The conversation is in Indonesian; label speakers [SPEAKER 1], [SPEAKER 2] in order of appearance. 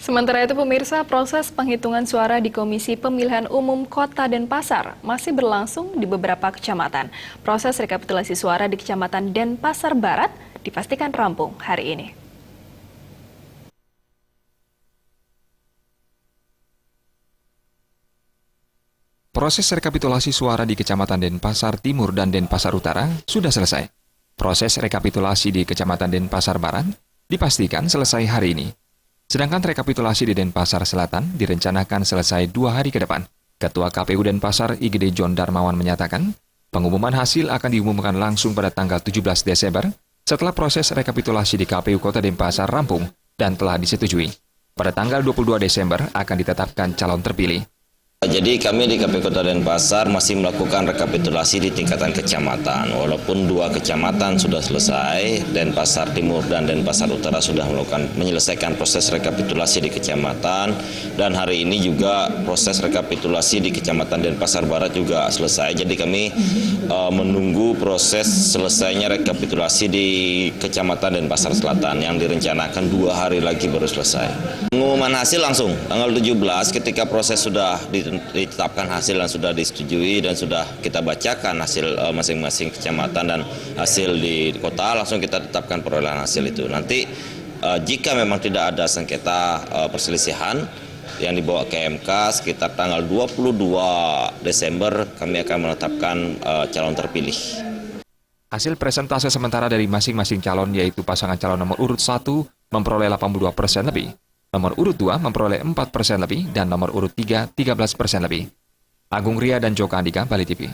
[SPEAKER 1] Sementara itu pemirsa, proses penghitungan suara di Komisi Pemilihan Umum Kota Denpasar masih berlangsung di beberapa kecamatan. Proses rekapitulasi suara di Kecamatan Denpasar Barat dipastikan rampung hari ini.
[SPEAKER 2] Proses rekapitulasi suara di Kecamatan Denpasar Timur dan Denpasar Utara sudah selesai. Proses rekapitulasi di Kecamatan Denpasar Barat dipastikan selesai hari ini. Sedangkan rekapitulasi di Denpasar Selatan direncanakan selesai 2 hari ke depan. Ketua KPU Denpasar IGD John Darmawan menyatakan, pengumuman hasil akan diumumkan langsung pada tanggal 17 Desember setelah proses rekapitulasi di KPU Kota Denpasar rampung dan telah disetujui. Pada tanggal 22 Desember akan ditetapkan calon terpilih.
[SPEAKER 3] Jadi kami di KPU Kota Denpasar masih melakukan rekapitulasi di tingkatan kecamatan. Walaupun 2 kecamatan sudah selesai, Denpasar Timur dan Denpasar Utara sudah menyelesaikan proses rekapitulasi di kecamatan. Dan hari ini juga proses rekapitulasi di Kecamatan Denpasar Barat juga selesai. Jadi kami menunggu proses selesainya rekapitulasi di Kecamatan Denpasar Selatan yang direncanakan 2 hari lagi baru selesai. Pengumuman hasil langsung tanggal 17 ketika proses sudah ditetapkan hasil dan sudah disetujui dan sudah kita bacakan hasil masing-masing kecamatan dan hasil di kota, langsung kita tetapkan perolehan hasil itu. Nanti jika memang tidak ada sengketa perselisihan yang dibawa ke MK sekitar tanggal 22 Desember kami akan menetapkan calon terpilih.
[SPEAKER 2] Hasil presentase sementara dari masing-masing calon yaitu pasangan calon nomor urut 1 memperoleh 82% lebih. Nomor urut 2 memperoleh 4% lebih, dan nomor urut 3 13% lebih. Agung Ria dan Joko Andika, Bali TV.